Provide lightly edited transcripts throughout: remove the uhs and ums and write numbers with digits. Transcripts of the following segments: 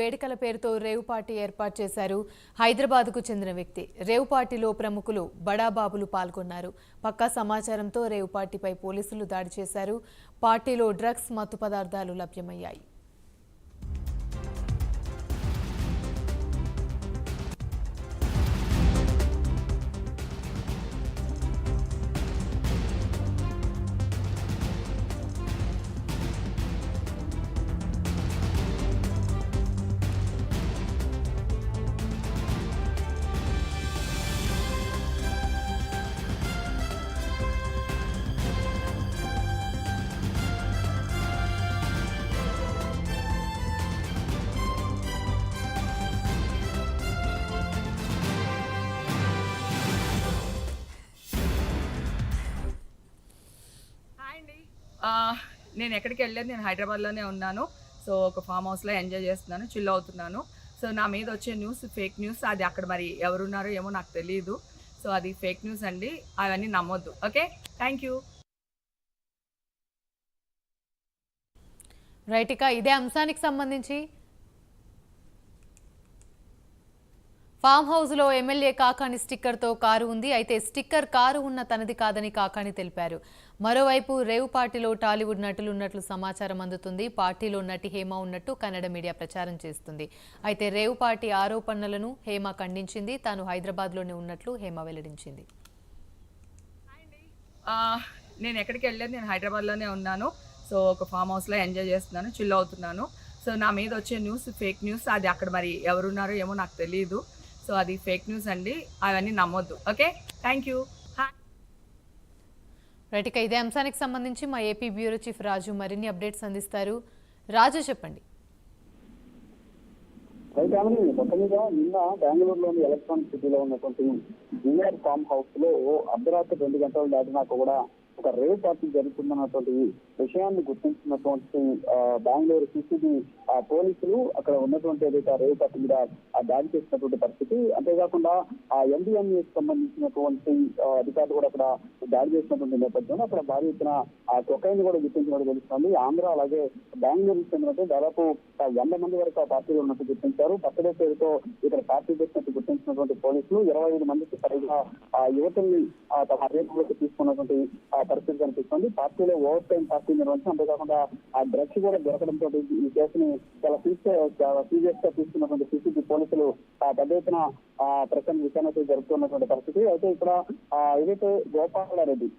వేడుకల పేరుతో rave party ఏర్పాటు చేశారు. హైదరాబాద్కు చెందిన వ్యక్తి. రేవ్ పార్టీలో ప్రముఖులు బడాబాబులు పాల్గొన్నారు. పక్కా సమాచారంతో రేవ్ పార్టీపై పోలీసులు దాడి చేశారు. పార్టీలో డ్రగ్స్, మత్తు పదార్థాలు లభ్యమయ్యాయి. నేను ఎక్కడికి వెళ్ళలేదు, నేను హైదరాబాద్లోనే ఉన్నాను. సో ఒక ఫామ్ హౌస్లో ఎంజాయ్ చేస్తున్నాను, చిల్ అవుతున్నాను. సో నా మీద వచ్చే న్యూస్ ఫేక్ న్యూస్, అది అక్కడ మరి ఎవరున్నారో ఏమో నాకు తెలియదు. సో అది ఫేక్ న్యూస్ అండి, అవన్నీ నమ్మొద్దు. Okay, thank you. రైట్, ఇక ఇదే అంశానికి సంబంధించి ఫామ్ హౌస్లో ఎమ్మెల్యే కాకాణి స్టిక్కర్తో కారు ఉంది. అయితే స్టిక్కర్ కారు ఉన్న తనది కాదని కాకాణి తెలిపారు. మరోవైపు రేవ్ పార్టీలో టాలీవుడ్ నటులు ఉన్నట్లు సమాచారం అందుతుంది. పార్టీలో నటి హేమ ఉన్నట్టు కన్నడ మీడియా ప్రచారం చేస్తుంది. అయితే రేవ్ పార్టీ ఆరోపణలను హేమ ఖండించింది. తాను హైదరాబాద్లోనే ఉన్నట్లు హేమ వెల్లడించింది. నేను ఎక్కడికి వెళ్ళలేదు, నేను హైదరాబాద్లోనే ఉన్నాను. సో ఒక ఫామ్ హౌస్లో ఎంజాయ్ చేస్తున్నాను, చిల్ అవుతున్నాను. సో నా మీద వచ్చే న్యూస్ ఫేక్ న్యూస్, అది అక్కడ మరి ఎవరున్నారో ఏమో నాకు తెలియదు. సో అది ఫేక్ న్యూస్ అండి, అవన్నీ నమ్మొద్దు. Okay, thank you. రైట్, ఇక ఇదే అంశానికి సంబంధించి మా ఏపీ బ్యూరో చీఫ్ రాజు మరిన్ని అప్డేట్స్ అందిస్తారు. రాజు, చెప్పండి. మొత్తం మీద నిన్న బెంగళూరులోని ఎలక్ట్రానిక్ సిటీలో ఉన్నటువంటి జూనియర్ ఫామ్ హౌస్ లో అర్ధరాత్రి 2 గంటలు దాటినాక కూడా ఒక రేవ్ పార్టీ జరుగుతుందన్నటువంటి విషయాన్ని గుర్తించినటువంటి బెంగళూరు సిసిబి పోలీసులు అక్కడ ఉన్నటువంటి ఏదైతే రేవ్ పార్టీ మీద దాడి చేసినటువంటి పరిస్థితి. అంతేకాకుండా ఆ MDMA సంబంధించినటువంటి అధికారులు కూడా అక్కడ దాడి చేసినటువంటి నేపథ్యంలో అక్కడ భారీ ఎత్తున ఆ కొకైన్ కూడా గుర్తించినట్టు తెలుస్తుంది. ఆంధ్ర అలాగే బెంగళూరుకి చెందినట్టు దాదాపు 100 మంది వరకు ఆ పార్టీలో ఉన్నట్టు గుర్తించారు. బర్త్డే పేరుతో ఇక్కడ పార్టీ చేసినట్టు గుర్తించినటువంటి పోలీసులు 25 మందికి పైగా యువతుల్ని తమ అధీనంలోకి తీసుకున్నటువంటి పరిస్థితి కనిపిస్తుంది. పార్టీలో ఓవర్ టైం పార్టీ నిర్వహించి అంతేకాకుండా ఆ డ్రగ్స్ కూడా దొరకడంతో ఈ కేసుని చాలా సీరియస్ గా తీసుకున్నటువంటి సిసిబి పోలీసులు పెద్ద ఎత్తున ప్రశ్న విచారణ జరుపుతున్నటువంటి పరిస్థితి. అయితే ఇక్కడ ఏదైతే గోపాలరెడ్డి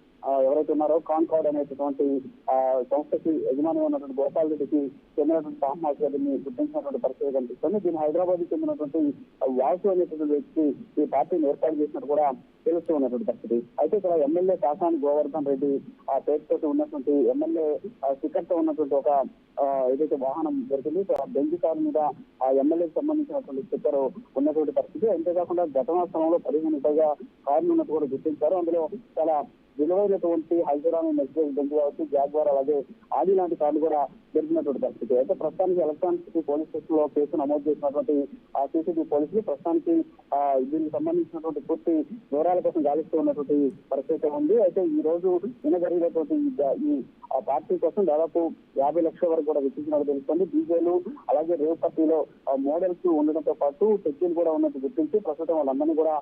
ఎవరైతే ఉన్నారో కాన్కార్డ్ అనేటటువంటి సంస్థకి యజమాని ఉన్నటువంటి గోపాల్ రెడ్డికి చెందినటువంటి ఫామ్ హౌస్ గారిని గుర్తించినటువంటి పరిస్థితి కనిపిస్తుంది. దీని హైదరాబాద్ కి చెందినటువంటి వాసు అనేటువంటి వ్యక్తి ఈ పార్టీని ఏర్పాటు చేసినట్టు కూడా తెలుస్తూ ఉన్నటువంటి పరిస్థితి. అయితే ఇక్కడ ఎమ్మెల్యే కాకాని గోవర్ధన్ రెడ్డి ఆ పేరుతో ఉన్నటువంటి ఎమ్మెల్యే స్టిక్కర్ తో ఉన్నటువంటి ఒక ఏదైతే వాహనం దొరికింది, బెంజ్ కారు మీద ఆ ఎమ్మెల్యేకి సంబంధించినటువంటి స్టిక్కర్ ఉన్నటువంటి పరిస్థితి. అంతేకాకుండా ఘటనా స్థలంలో 15 పైగా కార్లు ఉన్నట్టు కూడా గుర్తించారు. అందులో చాలా విలువైనటువంటి హైదరాబాద్ మెర్సిడెస్ బెంజ్ కావచ్చు, జాగ్వార్ అలాగే ఆది లాంటి కార్లు కూడా దొరికినటువంటి పరిస్థితి. అయితే ప్రస్తుతానికి ఎలక్ట్రానిక్ సిటీ పోలీస్ స్టేషన్ లో కేసు నమోదు చేసినటువంటి ఆ సిసిబి పోలీసులు ప్రస్తుతానికి దీనికి సంబంధించినటువంటి పూర్తి వివరాల కోసం గాలిస్తూ ఉన్నటువంటి పరిస్థితి ఉంది. అయితే ఈ రోజు నిన్న జరిగినటువంటి ఈ పార్టీ కోసం దాదాపు 50 లక్షల వరకు కూడా వెచ్చించినట్టు తెలుస్తుంది. డీజేలు అలాగే రేవ్ పార్టీలో మోడల్స్ ఉండడంతో పాటు టెక్కిలు కూడా ఉన్నట్టు గుర్తించి ప్రస్తుతం వాళ్ళందరినీ కూడా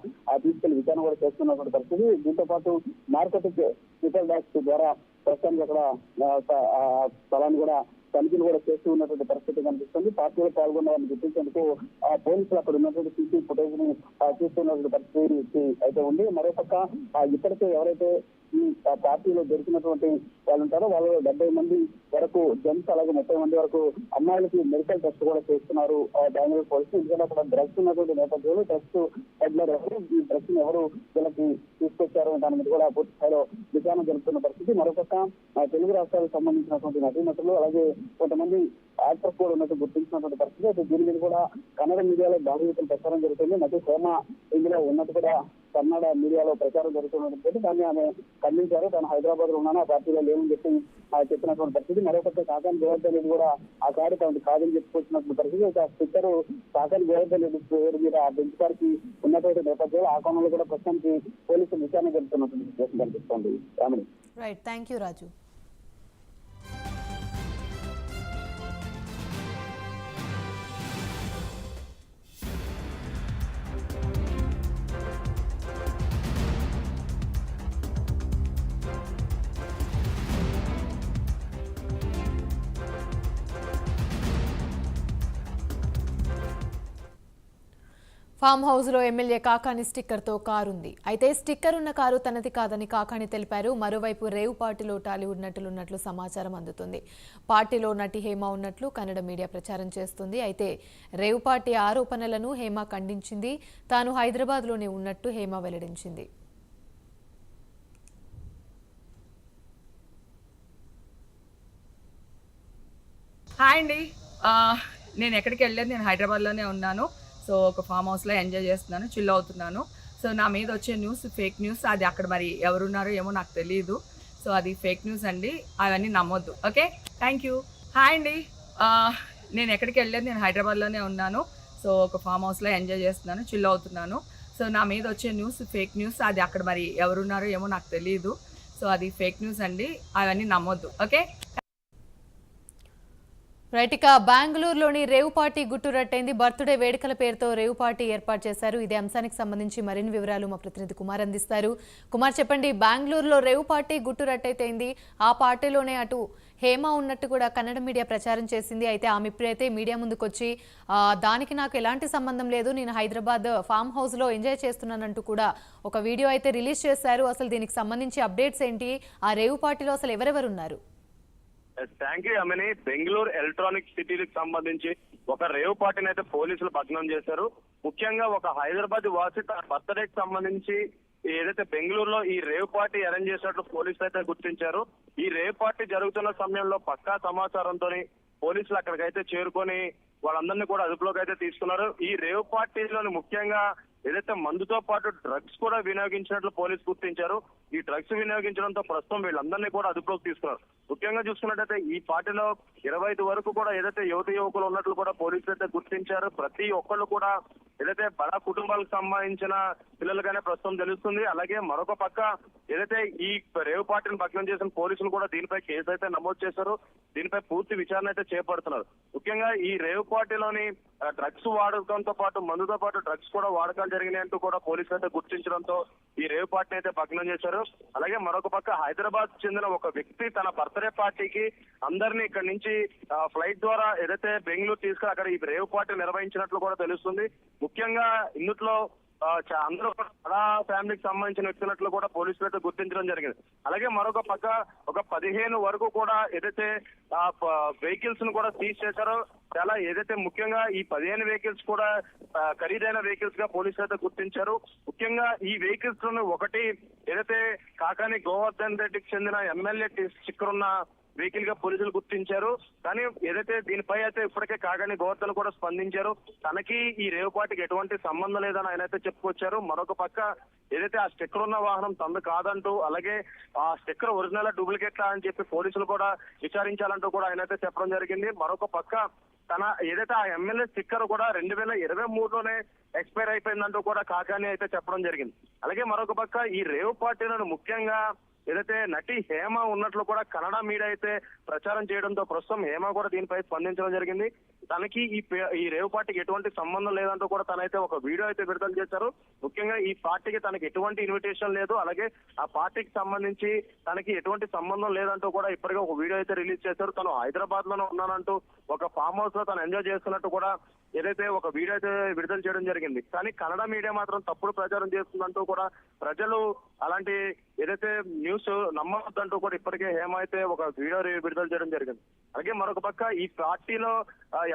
తీసుకెళ్లి విచారణ కూడా చేస్తున్నటువంటి పరిస్థితి. దీంతో పాటు నార్కోటిక్ స్పెషల్ డాక్స్ ద్వారా ప్రస్తుతానికి అక్కడ స్థలాన్ని కూడా తనిఖీలు కూడా చేస్తూ ఉన్నటువంటి పరిస్థితి కనిపిస్తుంది. పార్టీలో పాల్గొన్న వారిని గుర్తించేందుకు పోలీసులు అక్కడ ఉన్నటువంటి సీసీ ఫుటేజ్ ని చూస్తున్నటువంటి పరిస్థితి అయితే ఉంది. మరోపక్క ఇప్పటికే ఎవరైతే ఈ పార్టీలో దొరికినటువంటి వాళ్ళు ఉంటారో వాళ్ళు 70 మంది వరకు జెంట్స్ అలాగే 30 మంది వరకు అమ్మాయిలకి మెడికల్ టెస్ట్ కూడా చేస్తున్నారు బెంగళూరు పోలీసులు. ఎందుకంటే అక్కడ డ్రగ్స్ ఉన్నటువంటి నేపథ్యంలో డ్రగ్స్ పెడ్లర్ ఎవరు, ఈ డ్రగ్స్ ని ఎవరు వీళ్ళకి తీసుకొచ్చారు దాని మీద కూడా పూర్తి స్థాయిలో విచారణ జరుపుతున్న పరిస్థితి. మరోపక్క తెలుగు రాష్ట్రాలకు సంబంధించినటువంటి నటీనటులు అలాగే కొంతమంది యాక్టర్స్ కూడా ఉన్నట్టు గుర్తించినటువంటి పరిస్థితి. అయితే దీని మీద కూడా కన్నడ మీడియాలో భారీ ఎత్తున ప్రచారం జరుగుతుంది. నటి హేమ ఇందులో ఉన్నట్టు కూడా కన్నడ మీడియాలో ప్రచారం జరుగుతున్నటువంటి దాన్ని ఆమె ఖండించారు. తాను హైదరాబాద్ లో ఉన్నాను, ఆ పార్టీలో లేవని చెప్పి చెప్పినటువంటి పరిస్థితి. మరొకటి కాకాని గోవర్ధన్ రెడ్డి కూడా ఆ కారు తనకు కాదని చెప్పుకొచ్చినటువంటి పరిస్థితి. ఆ స్టిక్కర్ కాకాని గోవర్ధన్ రెడ్డి పేరు మీద ఆ బెంచ్ కారుకి ఉన్నటువంటి నేపథ్యంలో ఆ కోణంలో కూడా ప్రస్తుతానికి పోలీసులు విచారణ జరుపుతున్నటువంటి సిచ్యువేషన్ కనిపిస్తోంది. Right, thank you Raju. Farm house లో ఎమ్మెల్యే కాకాని స్టిక్కర్ తో కారు ఉంది. అయితే స్టిక్కర్ ఉన్న కారు తనది కాదని కాకాని తెలిపారు. మరోవైపు రేవ్ పార్టీలో టాలీవుడ్ నటులున్నట్లు సమాచారం అందుతుంది. పార్టీలో నటి హేమ ఉన్నట్లు కన్నడ మీడియా ప్రచారం చేస్తుంది. అయితే రేవ్ పార్టీ ఆరోపణలను హేమ ఖండించింది. తాను హైదరాబాద్ లోనే ఉన్నట్టు హేమ వెల్లడించింది. హాయ్ అండి. నేను ఎక్కడికి వెళ్ళలేదు, నేను హైదరాబాద్లోనే ఉన్నాను. సో ఒక ఫామ్ హౌస్లో ఎంజాయ్ చేస్తున్నాను, చిల్ అవుతున్నాను. సో నా మీద వచ్చే న్యూస్ ఫేక్ న్యూస్, అది అక్కడ మరి ఎవరున్నారో ఏమో నాకు తెలియదు. సో అది ఫేక్ న్యూస్ అండి, అవన్నీ నమ్మొద్దు. Okay, thank you. హాయ్ అండి. నేను ఎక్కడికి వెళ్ళలేదు, నేను హైదరాబాద్లోనే ఉన్నాను. సో ఒక ఫామ్ హౌస్లో ఎంజాయ్ చేస్తున్నాను, చిల్ అవుతున్నాను. సో నా మీద వచ్చే న్యూస్ ఫేక్ న్యూస్, అది అక్కడ మరి ఎవరున్నారో ఏమో నాకు తెలియదు. సో అది ఫేక్ న్యూస్ అండి, అవన్నీ నమ్మొద్దు. ఓకే. రైట్, ఇక బెంగళూరులోని రేవ్ పార్టీ గుట్టురట్టయింది. బర్త్డే వేడుకల పేరుతో రేవ్ పార్టీ ఏర్పాటు చేశారు. ఇదే అంశానికి సంబంధించి మరిన్ని వివరాలు మా ప్రతినిధి కుమార్ అందిస్తారు. కుమార్, చెప్పండి, బెంగళూరులో రేవ్ పార్టీ గుట్టురట్టయింది. ఆ పార్టీలోనే అటు హేమ ఉన్నట్టు కూడా కన్నడ మీడియా ప్రచారం చేసింది. అయితే ఆమె ఇప్పుడైతే మీడియా ముందుకొచ్చి దానికి నాకు ఎలాంటి సంబంధం లేదు, నేను హైదరాబాద్ ఫామ్ హౌస్ లో ఎంజాయ్ చేస్తున్నానంటూ కూడా ఒక వీడియో అయితే రిలీజ్ చేశారు. అసలు దీనికి సంబంధించి అప్డేట్స్ ఏంటి? ఆ రేవ్ పార్టీలో అసలు ఎవరెవరు ఉన్నారు? థ్యాంక్ యూ అమ్మని. బెంగళూరు ఎలక్ట్రానిక్ సిటీకి సంబంధించి ఒక రేవ్ పార్టీని అయితే పోలీసులు భగ్నం చేశారు. ముఖ్యంగా ఒక హైదరాబాద్ వాసి తన బర్త్డేకి సంబంధించి ఏదైతే బెంగళూరులో ఈ రేవ్ పార్టీ అరేంజ్ చేసినట్లు పోలీసులు అయితే గుర్తించారు. ఈ రేవ్ పార్టీ జరుగుతున్న సమయంలో పక్కా సమాచారంతో పోలీసులు అక్కడికైతే చేరుకొని వాళ్ళందరినీ కూడా అదుపులోకి అయితే తీసుకున్నారు. ఈ రేవ్ పార్టీలోని ముఖ్యంగా ఏదైతే మందుతో పాటు డ్రగ్స్ కూడా వినియోగించినట్లు పోలీసు గుర్తించారు. ఈ డ్రగ్స్ వినియోగించడంతో ప్రస్తుతం వీళ్ళందరినీ కూడా అదుపులోకి తీసుకున్నారు. ముఖ్యంగా చూసుకున్నట్టయితే ఈ పార్టీలో 25 వరకు కూడా ఏదైతే యువకులు ఉన్నట్లు కూడా పోలీసులు అయితే గుర్తించారు. ప్రతి ఒక్కళ్ళు కూడా ఏదైతే బడా కుటుంబాలకు సంబంధించిన పిల్లలుగానే ప్రస్తుతం తెలుస్తుంది. అలాగే మరొక పక్క ఏదైతే ఈ రేవ్ పార్టీని భగ్నం చేసిన పోలీసులు కూడా దీనిపై కేసు అయితే నమోదు చేశారు. దీనిపై పూర్తి విచారణ అయితే చేపడుతున్నారు. ముఖ్యంగా ఈ రేవ్ పార్టీలోని డ్రగ్స్ వాడకంతో పాటు మందుతో పాటు డ్రగ్స్ కూడా వాడకాలు జరిగినాయంటూ కూడా పోలీసులు అయితే గుర్తించడంతో ఈ రేవ్ పార్టీని అయితే భగ్నం చేశారు. అలాగే మరొక పక్క హైదరాబాద్ చెందిన ఒక వ్యక్తి తన బర్త్డే పార్టీకి అందరినీ ఇక్కడి నుంచి ఫ్లైట్ ద్వారా ఏదైతే బెంగళూరు తీసుకుని అక్కడ ఈ రేవ్ పార్టీ నిర్వహించినట్లు కూడా తెలుస్తుంది. ముఖ్యంగా ఇందులో అందరూ చాలా ఫ్యామిలీకి సంబంధించిన వ్యక్తులట్లు కూడా పోలీసులు అయితే గుర్తించడం జరిగింది. అలాగే మరొక పక్క ఒక 15 వరకు కూడా ఏదైతే వెహికల్స్ ను కూడా సీజ్ చేశారో, చాలా ఏదైతే ముఖ్యంగా ఈ 15 వెహికల్స్ కూడా ఖరీదైన వెహికల్స్ గా పోలీసులు అయితే గుర్తించారు. ముఖ్యంగా ఈ వెహికల్స్ లోని ఒకటి ఏదైతే కాకాని గోవర్ధన్ రెడ్డికి చెందిన ఎమ్మెల్యే స్టిక్కర్ ఉన్న వెహికల్ గా పోలీసులు గుర్తించారు. కానీ ఏదైతే దీనిపై అయితే ఇప్పటికే కాకాని గోవర్ధన్ కూడా స్పందించారు. తనకి ఈ రేవ్ పార్టీకి ఎటువంటి సంబంధం లేదని ఆయన అయితే చెప్పుకొచ్చారు. మరొక పక్క ఏదైతే ఆ స్టిక్కర్ ఉన్న వాహనం తనది కాదంటూ, అలాగే ఆ స్టిక్కర్ ఒరిజినల్ డూప్లికేట్లా అని చెప్పి పోలీసులు కూడా విచారించాలంటూ కూడా ఆయన అయితే చెప్పడం జరిగింది. మరొక పక్క తన ఏదైతే ఆ ఎమ్మెల్యే స్టిక్కర్ కూడా 2023లోనే ఎక్స్పైర్ అయిపోయిందంటూ కూడా కాకాని అయితే చెప్పడం జరిగింది. అలాగే మరొక పక్క ఈ రేవ్ పార్టీలను ముఖ్యంగా ఏదైతే నటి హేమ ఉన్నట్లు కూడా కన్నడ మీడియా అయితే ప్రచారం చేయడంతో ప్రస్తుతం హేమ కూడా దీనిపై స్పందించడం జరిగింది. తనకి ఈ రేవ్ పార్టీకి ఎటువంటి సంబంధం లేదంటూ కూడా తనైతే ఒక వీడియో అయితే విడుదల చేశారు. ముఖ్యంగా ఈ పార్టీకి తనకి ఎటువంటి ఇన్విటేషన్ లేదు, అలాగే ఆ పార్టీకి సంబంధించి తనకి ఎటువంటి సంబంధం లేదంటూ కూడా ఇప్పటికే ఒక వీడియో అయితే రిలీజ్ చేశారు. తను హైదరాబాద్ లోనే ఉన్నానంటూ ఒక ఫామ్ హౌస్ లో తను ఎంజాయ్ చేస్తున్నట్టు కూడా ఏదైతే ఒక వీడియో అయితే విడుదల చేయడం జరిగింది. కానీ కన్నడ మీడియా మాత్రం తప్పుడు ప్రచారం చేస్తుందంటూ కూడా ప్రజలు అలాంటి ఏదైతే న్యూస్ నమ్మవద్దంటూ కూడా ఇప్పటికే హేమ అయితే ఒక వీడియో విడుదల చేయడం జరిగింది. అలాగే మరొక పక్క ఈ పార్టీలో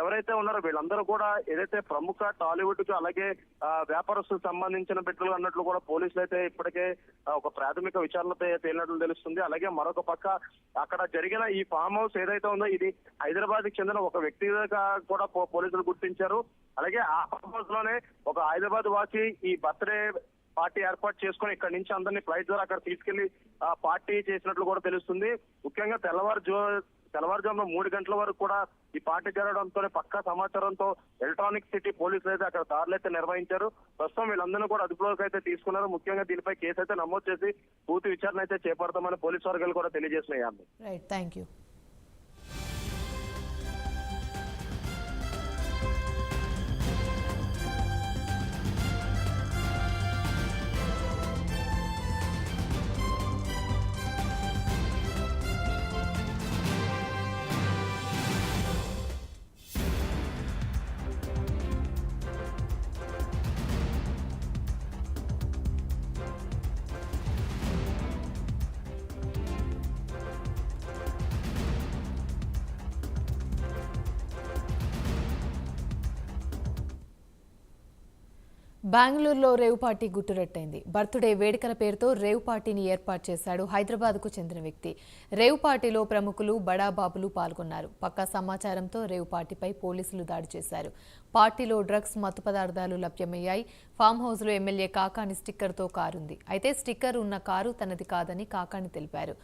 ఎవరైతే ఉన్నారో వీళ్ళందరూ కూడా ఏదైతే ప్రముఖ టాలీవుడ్ కు అలాగే వ్యాపారస్తులకు సంబంధించిన బిడ్డలు అన్నట్లు కూడా పోలీసులు అయితే ఇప్పటికే ఒక ప్రాథమిక విచారణతో తేలినట్లు తెలుస్తుంది. అలాగే మరొక పక్క అక్కడ జరిగిన ఈ ఫామ్ హౌస్ ఏదైతే ఉందో ఇది హైదరాబాద్ కి చెందిన ఒక వ్యక్తిగా కూడా పోలీసులు గుర్తించారు. అలాగే ఆ ఫామ్ హౌస్ లోనే ఒక హైదరాబాద్ వాసి ఈ బర్త్డే పార్టీ ఏర్పాటు చేసుకుని ఇక్కడ నుంచి అందరినీ ఫ్లైట్ ద్వారా అక్కడ తీసుకెళ్లి పార్టీ చేసినట్లు కూడా తెలుస్తుంది. ముఖ్యంగా తెల్లవారుజామున 3 గంటల వరకు కూడా ఈ పార్టీ జరగడంతో పక్కా సమాచారంతో ఎలక్ట్రానిక్ సిటీ పోలీసులు అయితే అక్కడ దాడులు అయితే నిర్వహించారు. ప్రస్తుతం వీళ్ళందరినీ కూడా అదుపులోకి అయితే తీసుకున్నారు. ముఖ్యంగా దీనిపై కేసు అయితే నమోదు చేసి పూర్తి విచారణ అయితే చేపడతామని పోలీసు వర్గాలు కూడా తెలియజేస్తున్నాయి. Right, thank you. బెంగళూరులో రేవ్ పార్టీ గుట్టురట్టయింది. బర్త్డే వేడుకల పేరుతో రేవ్ పార్టీని ఏర్పాటు చేశాడు హైదరాబాద్కు చెందిన వ్యక్తి. రేవ్ పార్టీలో ప్రముఖులు, బడాబాబులు పాల్గొన్నారు. పక్కా సమాచారంతో రేవ్ పార్టీపై పోలీసులు దాడి చేశారు. పార్టీలో డ్రగ్స్, మత్తు పదార్థాలు లభ్యమయ్యాయి. ఫామ్ హౌస్లో ఎమ్మెల్యే కాకాని స్టిక్కర్తో కారుంది. అయితే స్టిక్కర్ ఉన్న కారు తనది కాదని కాకాని తెలిపారు.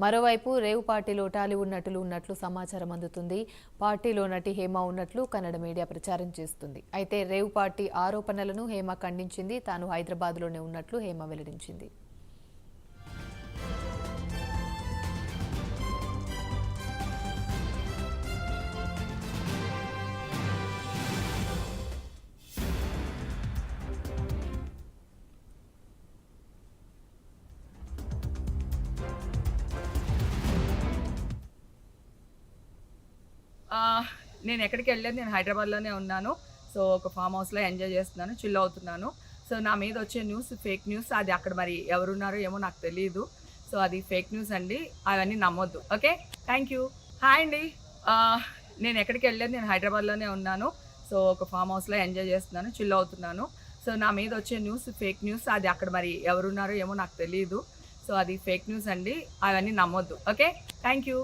మరోవైపు రేవ్ పార్టీలో టాలీవుడ్ నటులు ఉన్నట్లు సమాచారం అందుతుంది. పార్టీలో నటి హేమ ఉన్నట్లు కన్నడ మీడియా ప్రచారం చేస్తుంది. అయితే రేవ్ పార్టీ ఆరోపణలను హేమ ఖండించింది. తాను హైదరాబాద్లోనే ఉన్నట్లు హేమ వెల్లడించింది. నేను ఎక్కడికి వెళ్ళలేదు, నేను హైదరాబాద్లోనే ఉన్నాను. సో ఒక ఫామ్ హౌస్లో ఎంజాయ్ చేస్తున్నాను, చిల్ అవుతున్నాను. సో నా మీద వచ్చే న్యూస్ ఫేక్ న్యూస్, అది అక్కడ మరి ఎవరున్నారో ఏమో నాకు తెలియదు. సో అది ఫేక్ న్యూస్ అండి, అవన్నీ నమ్మొద్దు. Okay, thank you. హాయ్ అండి, నేను ఎక్కడికి వెళ్ళలేదు, నేను హైదరాబాద్లోనే ఉన్నాను. సో ఒక ఫామ్ హౌస్లో ఎంజాయ్ చేస్తున్నాను, చిల్ అవుతున్నాను. సో నా మీద వచ్చే న్యూస్ ఫేక్ న్యూస్, అది అక్కడ మరి ఎవరున్నారో ఏమో నాకు తెలియదు. సో అది ఫేక్ న్యూస్ అండి, అవన్నీ నమ్మొద్దు. Okay, thank you.